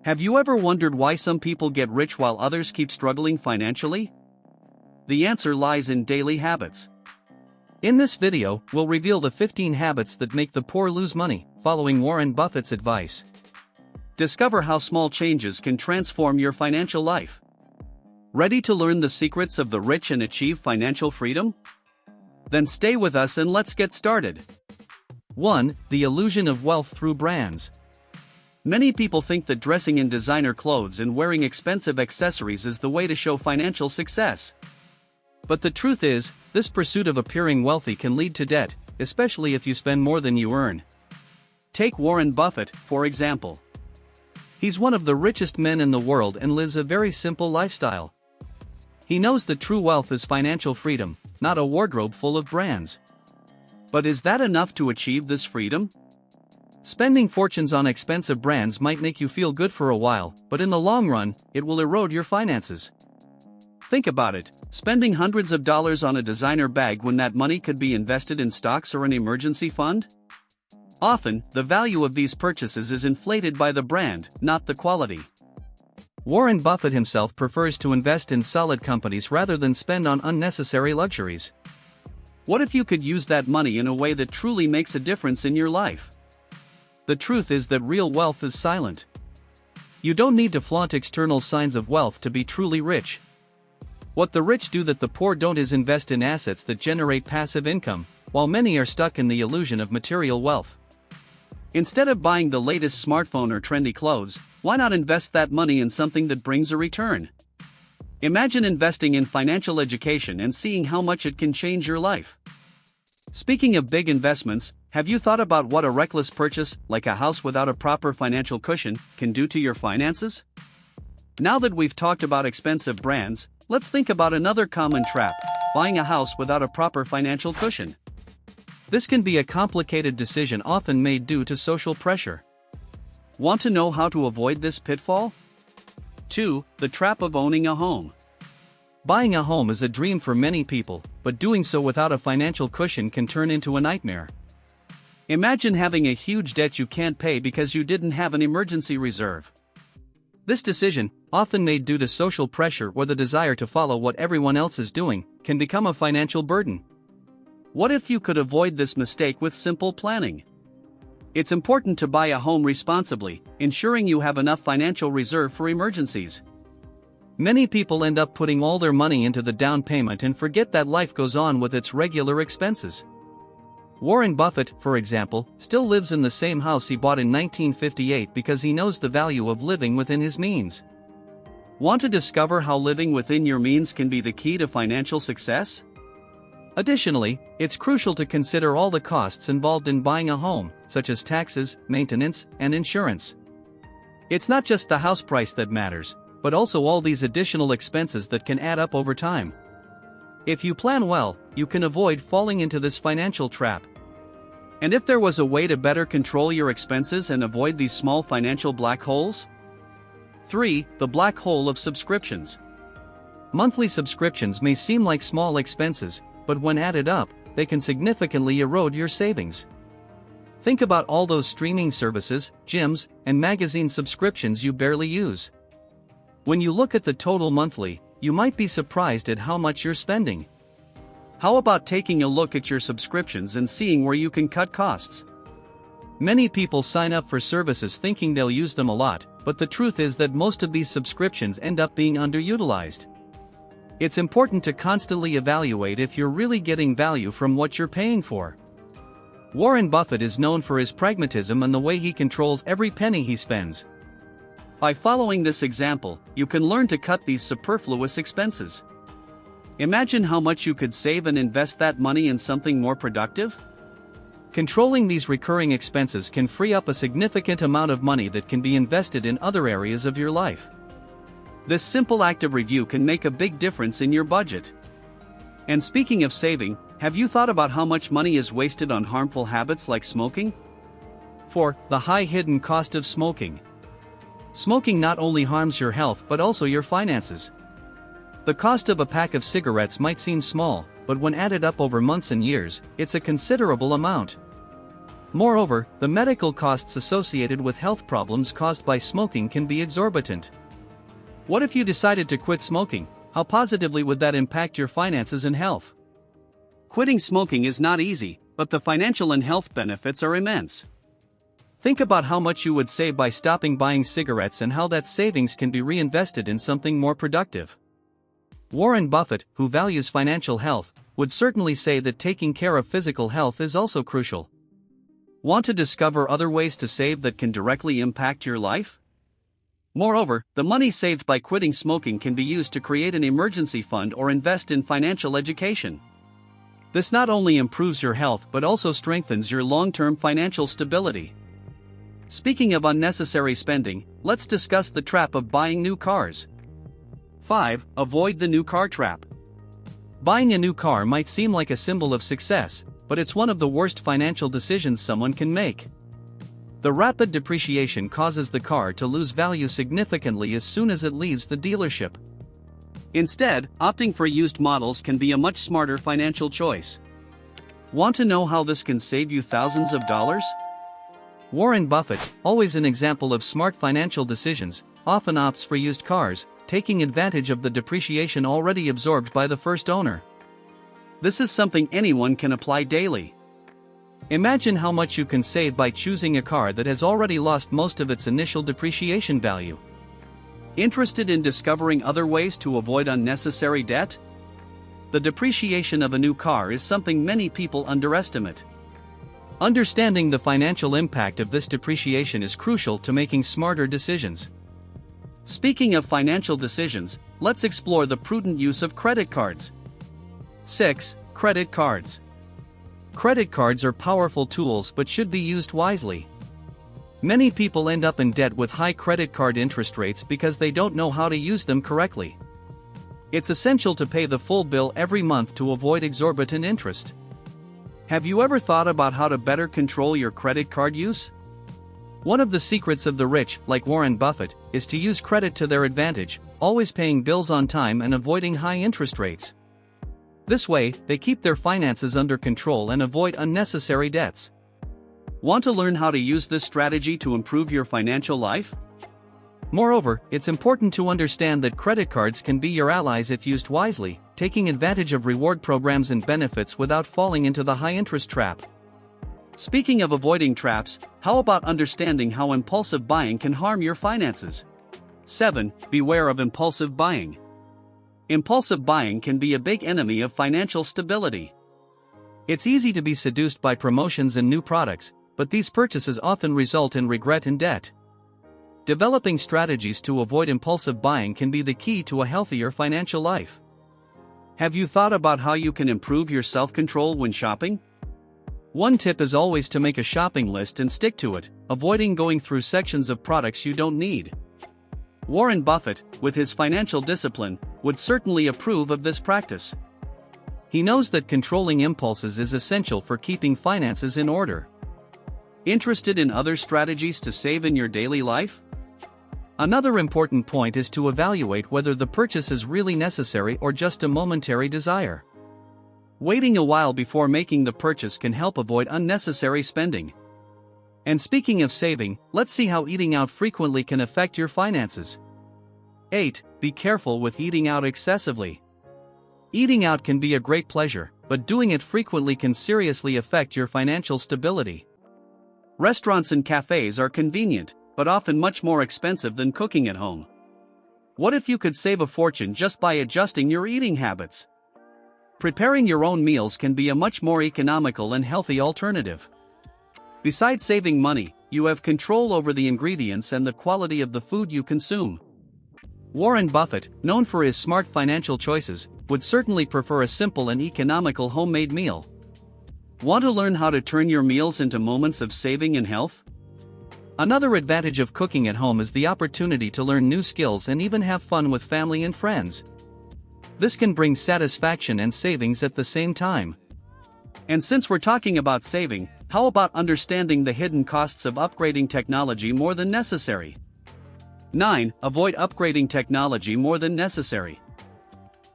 Have you ever wondered why some people get rich while others keep struggling financially? The answer lies in daily habits. In this video, we'll reveal the 15 habits that make the poor lose money, following Warren Buffett's advice. Discover how small changes can transform your financial life. Ready to learn the secrets of the rich and achieve financial freedom? Then stay with us and let's get started. 1. The illusion of wealth through brands. Many people think that dressing in designer clothes and wearing expensive accessories is the way to show financial success. But the truth is, this pursuit of appearing wealthy can lead to debt, especially if you spend more than you earn. Take Warren Buffett, for example. He's one of the richest men in the world and lives a very simple lifestyle. He knows that true wealth is financial freedom, not a wardrobe full of brands. But is that enough to achieve this freedom? Spending fortunes on expensive brands might make you feel good for a while, but in the long run, it will erode your finances. Think about it, spending hundreds of dollars on a designer bag when that money could be invested in stocks or an emergency fund? Often, the value of these purchases is inflated by the brand, not the quality. Warren Buffett himself prefers to invest in solid companies rather than spend on unnecessary luxuries. What if you could use that money in a way that truly makes a difference in your life? The truth is that real wealth is silent. You don't need to flaunt external signs of wealth to be truly rich. What the rich do that the poor don't is invest in assets that generate passive income, while many are stuck in the illusion of material wealth. Instead of buying the latest smartphone or trendy clothes, why not invest that money in something that brings a return? Imagine investing in financial education and seeing how much it can change your life. Speaking of big investments, have you thought about what a reckless purchase, like a house without a proper financial cushion, can do to your finances? Now that we've talked about expensive brands, let's think about another common trap: buying a house without a proper financial cushion. This can be a complicated decision often made due to social pressure. Want to know how to avoid this pitfall? 2. The trap of owning a home. Buying a home is a dream for many people, but doing so without a financial cushion can turn into a nightmare. Imagine having a huge debt you can't pay because you didn't have an emergency reserve. This decision, often made due to social pressure or the desire to follow what everyone else is doing, can become a financial burden. What if you could avoid this mistake with simple planning? It's important to buy a home responsibly, ensuring you have enough financial reserve for emergencies. Many people end up putting all their money into the down payment and forget that life goes on with its regular expenses. Warren Buffett, for example, still lives in the same house he bought in 1958 because he knows the value of living within his means. Want to discover how living within your means can be the key to financial success? Additionally, it's crucial to consider all the costs involved in buying a home, such as taxes, maintenance, and insurance. It's not just the house price that matters, but also all these additional expenses that can add up over time. If you plan well, you can avoid falling into this financial trap. And if there was a way to better control your expenses and avoid these small financial black holes? 3. The black hole of subscriptions. Monthly subscriptions may seem like small expenses, but when added up, they can significantly erode your savings. Think about all those streaming services, gyms, and magazine subscriptions you barely use. When you look at the total monthly, you might be surprised at how much you're spending. How about taking a look at your subscriptions and seeing where you can cut costs? Many people sign up for services thinking they'll use them a lot, but the truth is that most of these subscriptions end up being underutilized. It's important to constantly evaluate if you're really getting value from what you're paying for. Warren Buffett is known for his pragmatism and the way he controls every penny he spends. By following this example, you can learn to cut these superfluous expenses. Imagine how much you could save and invest that money in something more productive. Controlling these recurring expenses can free up a significant amount of money that can be invested in other areas of your life. This simple act of review can make a big difference in your budget. And speaking of saving, have you thought about how much money is wasted on harmful habits like smoking? 4. The high hidden cost of smoking. Smoking not only harms your health but also your finances. The cost of a pack of cigarettes might seem small, but when added up over months and years, it's a considerable amount. Moreover, the medical costs associated with health problems caused by smoking can be exorbitant. What if you decided to quit smoking? How positively would that impact your finances and health? Quitting smoking is not easy, but the financial and health benefits are immense. Think about how much you would save by stopping buying cigarettes and how that savings can be reinvested in something more productive. Warren Buffett, who values financial health, would certainly say that taking care of physical health is also crucial. Want to discover other ways to save that can directly impact your life? Moreover, the money saved by quitting smoking can be used to create an emergency fund or invest in financial education. This not only improves your health but also strengthens your long-term financial stability. Speaking of unnecessary spending, let's discuss the trap of buying new cars. 5. Avoid the new car trap. Buying a new car might seem like a symbol of success, but it's one of the worst financial decisions someone can make. The rapid depreciation causes the car to lose value significantly as soon as it leaves the dealership. Instead, opting for used models can be a much smarter financial choice. Want to know how this can save you thousands of dollars? Warren Buffett, always an example of smart financial decisions, often opts for used cars, taking advantage of the depreciation already absorbed by the first owner. This is something anyone can apply daily. Imagine how much you can save by choosing a car that has already lost most of its initial depreciation value. Interested in discovering other ways to avoid unnecessary debt? The depreciation of a new car is something many people underestimate. Understanding the financial impact of this depreciation is crucial to making smarter decisions. Speaking of financial decisions, let's explore the prudent use of credit cards. 6. Credit cards. Credit cards are powerful tools but should be used wisely. Many people end up in debt with high credit card interest rates because they don't know how to use them correctly. It's essential to pay the full bill every month to avoid exorbitant interest. Have you ever thought about how to better control your credit card use? One of the secrets of the rich, like Warren Buffett, is to use credit to their advantage, always paying bills on time and avoiding high interest rates. This way, they keep their finances under control and avoid unnecessary debts. Want to learn how to use this strategy to improve your financial life? Moreover, it's important to understand that credit cards can be your allies if used wisely, taking advantage of reward programs and benefits without falling into the high-interest trap. Speaking of avoiding traps, how about understanding how impulsive buying can harm your finances? 7. Beware of impulsive buying. Impulsive buying can be a big enemy of financial stability. It's easy to be seduced by promotions and new products, but these purchases often result in regret and debt. Developing strategies to avoid impulsive buying can be the key to a healthier financial life. Have you thought about how you can improve your self-control when shopping? One tip is always to make a shopping list and stick to it, avoiding going through sections of products you don't need. Warren Buffett, with his financial discipline, would certainly approve of this practice. He knows that controlling impulses is essential for keeping finances in order. Interested in other strategies to save in your daily life? Another important point is to evaluate whether the purchase is really necessary or just a momentary desire. Waiting a while before making the purchase can help avoid unnecessary spending. And speaking of saving, let's see how eating out frequently can affect your finances. 8. Be careful with eating out excessively. Eating out can be a great pleasure, but doing it frequently can seriously affect your financial stability. Restaurants and cafes are convenient, but often much more expensive than cooking at home. What if you could save a fortune just by adjusting your eating habits? Preparing your own meals can be a much more economical and healthy alternative. Besides saving money, you have control over the ingredients and the quality of the food you consume. Warren Buffett, known for his smart financial choices, would certainly prefer a simple and economical homemade meal. Want to learn how to turn your meals into moments of saving and health? Another advantage of cooking at home is the opportunity to learn new skills and even have fun with family and friends. This can bring satisfaction and savings at the same time. And since we're talking about saving, how about understanding the hidden costs of upgrading technology more than necessary? 9. Avoid upgrading technology more than necessary.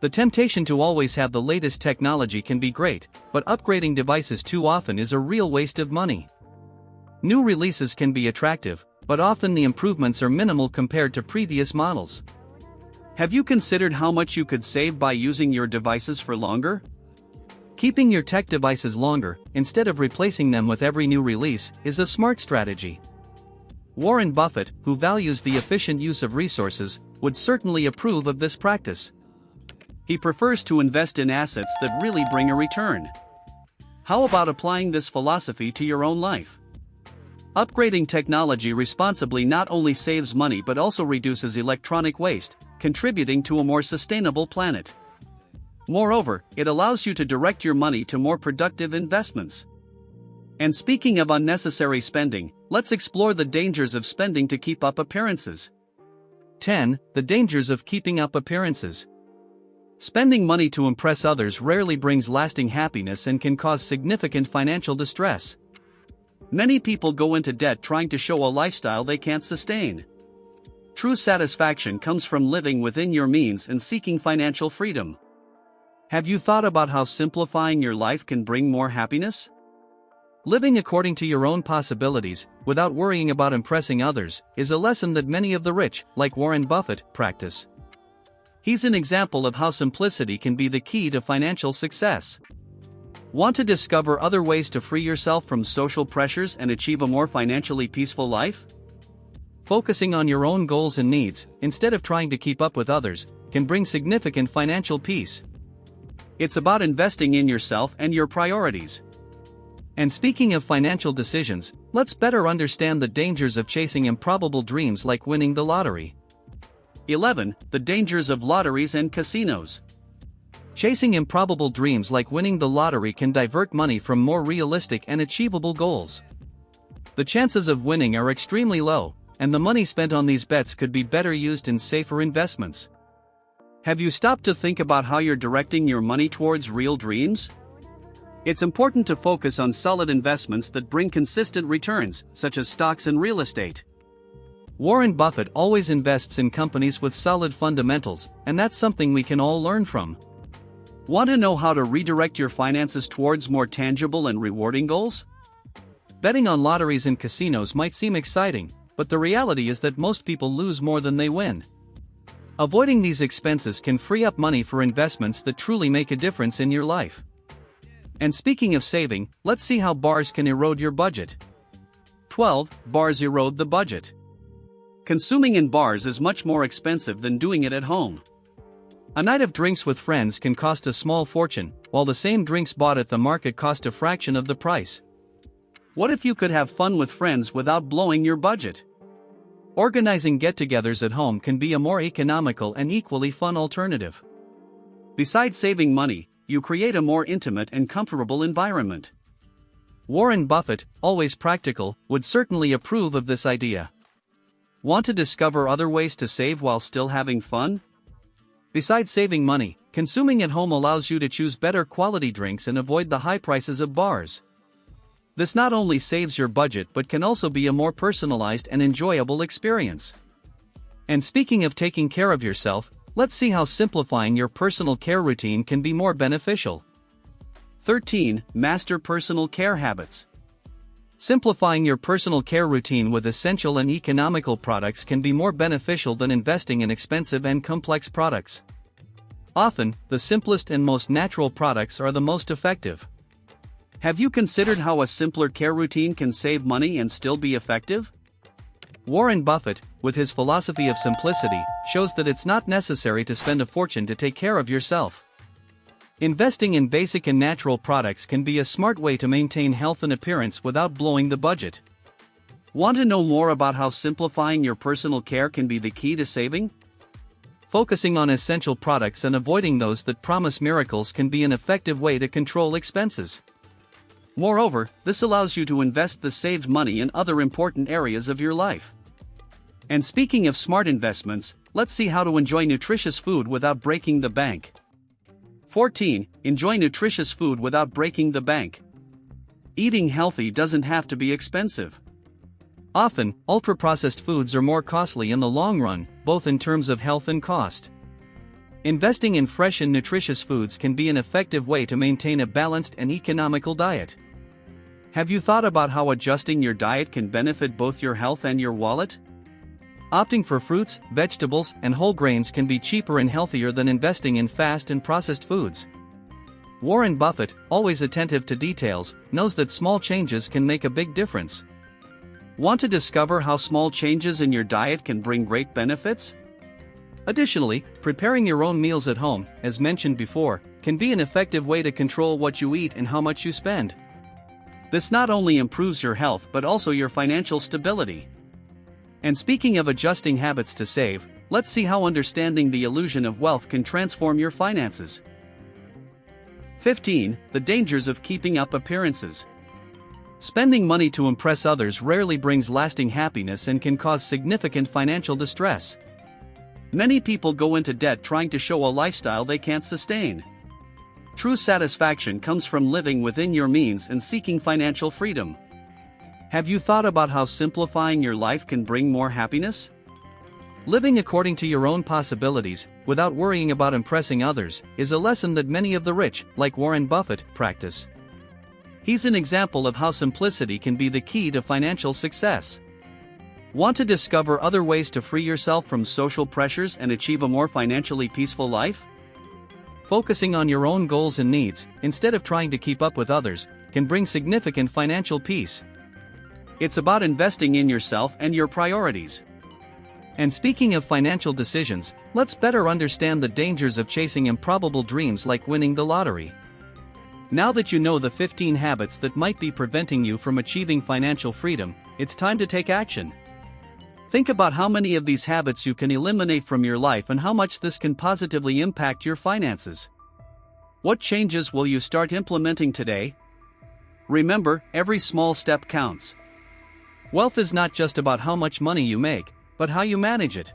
The temptation to always have the latest technology can be great, but upgrading devices too often is a real waste of money. New releases can be attractive, but often the improvements are minimal compared to previous models. Have you considered how much you could save by using your devices for longer? Keeping your tech devices longer, instead of replacing them with every new release, is a smart strategy. Warren Buffett, who values the efficient use of resources, would certainly approve of this practice. He prefers to invest in assets that really bring a return. How about applying this philosophy to your own life? Upgrading technology responsibly not only saves money but also reduces electronic waste, contributing to a more sustainable planet. Moreover, it allows you to direct your money to more productive investments. And speaking of unnecessary spending, let's explore the dangers of spending to keep up appearances. 10. The dangers of keeping up appearances. Spending money to impress others rarely brings lasting happiness and can cause significant financial distress. Many people go into debt trying to show a lifestyle they can't sustain. True satisfaction comes from living within your means and seeking financial freedom. Have you thought about how simplifying your life can bring more happiness? Living according to your own possibilities, without worrying about impressing others, is a lesson that many of the rich, like Warren Buffett, practice. He's an example of how simplicity can be the key to financial success. Want to discover other ways to free yourself from social pressures and achieve a more financially peaceful life? Focusing on your own goals and needs, instead of trying to keep up with others, can bring significant financial peace. It's about investing in yourself and your priorities. And speaking of financial decisions, let's better understand the dangers of chasing improbable dreams like winning the lottery. 11. The dangers of lotteries and casinos. Chasing improbable dreams like winning the lottery can divert money from more realistic and achievable goals. The chances of winning are extremely low, and the money spent on these bets could be better used in safer investments. Have you stopped to think about how you're directing your money towards real dreams? It's important to focus on solid investments that bring consistent returns, such as stocks and real estate. Warren Buffett always invests in companies with solid fundamentals, and that's something we can all learn from. Want to know how to redirect your finances towards more tangible and rewarding goals? Betting on lotteries and casinos might seem exciting, but the reality is that most people lose more than they win. Avoiding these expenses can free up money for investments that truly make a difference in your life. And speaking of saving, let's see how bars can erode your budget. 12. Bars erode the budget. Consuming in bars is much more expensive than doing it at home. A night of drinks with friends can cost a small fortune, while the same drinks bought at the market cost a fraction of the price. What if you could have fun with friends without blowing your budget? Organizing get-togethers at home can be a more economical and equally fun alternative. Besides saving money, you create a more intimate and comfortable environment. Warren Buffett, always practical, would certainly approve of this idea. Want to discover other ways to save while still having fun? Besides saving money, consuming at home allows you to choose better quality drinks and avoid the high prices of bars. This not only saves your budget but can also be a more personalized and enjoyable experience. And speaking of taking care of yourself, let's see how simplifying your personal care routine can be more beneficial. 13. Master personal care habits. Simplifying your personal care routine with essential and economical products can be more beneficial than investing in expensive and complex products. Often, the simplest and most natural products are the most effective. Have you considered how a simpler care routine can save money and still be effective? Warren Buffett, with his philosophy of simplicity, shows that it's not necessary to spend a fortune to take care of yourself. Investing in basic and natural products can be a smart way to maintain health and appearance without blowing the budget. Want to know more about how simplifying your personal care can be the key to saving? Focusing on essential products and avoiding those that promise miracles can be an effective way to control expenses. Moreover, this allows you to invest the saved money in other important areas of your life. And speaking of smart investments, let's see how to enjoy nutritious food without breaking the bank. 14. Enjoy nutritious food without breaking the bank. Eating healthy doesn't have to be expensive. Often, ultra-processed foods are more costly in the long run, both in terms of health and cost. Investing in fresh and nutritious foods can be an effective way to maintain a balanced and economical diet. Have you thought about how adjusting your diet can benefit both your health and your wallet? Opting for fruits, vegetables, and whole grains can be cheaper and healthier than investing in fast and processed foods. Warren Buffett, always attentive to details, knows that small changes can make a big difference. Want to discover how small changes in your diet can bring great benefits? Additionally, preparing your own meals at home, as mentioned before, can be an effective way to control what you eat and how much you spend. This not only improves your health but also your financial stability. And speaking of adjusting habits to save, let's see how understanding the illusion of wealth can transform your finances. 15. The dangers of keeping up appearances. Spending money to impress others rarely brings lasting happiness and can cause significant financial distress. Many people go into debt trying to show a lifestyle they can't sustain. True satisfaction comes from living within your means and seeking financial freedom. Have you thought about how simplifying your life can bring more happiness? Living according to your own possibilities, without worrying about impressing others, is a lesson that many of the rich, like Warren Buffett, practice. He's an example of how simplicity can be the key to financial success. Want to discover other ways to free yourself from social pressures and achieve a more financially peaceful life? Focusing on your own goals and needs, instead of trying to keep up with others, can bring significant financial peace. It's about investing in yourself and your priorities. And speaking of financial decisions, let's better understand the dangers of chasing improbable dreams like winning the lottery. Now that you know the 15 habits that might be preventing you from achieving financial freedom, it's time to take action. Think about how many of these habits you can eliminate from your life and how much this can positively impact your finances. What changes will you start implementing today? Remember, every small step counts. Wealth is not just about how much money you make, but how you manage it.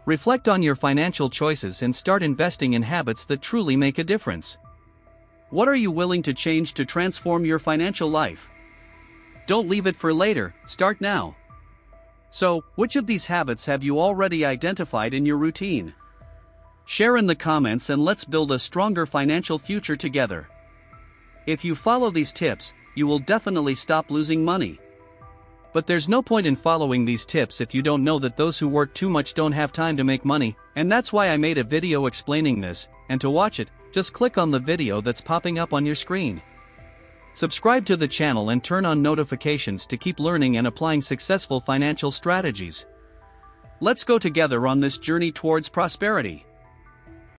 Reflect on your financial choices and start investing in habits that truly make a difference. What are you willing to change to transform your financial life? Don't leave it for later, start now. So, which of these habits have you already identified in your routine? Share in the comments and let's build a stronger financial future together. If you follow these tips, you will definitely stop losing money. But there's no point in following these tips if you don't know that those who work too much don't have time to make money, and that's why I made a video explaining this, and to watch it, just click on the video that's popping up on your screen. Subscribe to the channel and turn on notifications to keep learning and applying successful financial strategies. Let's go together on this journey towards prosperity.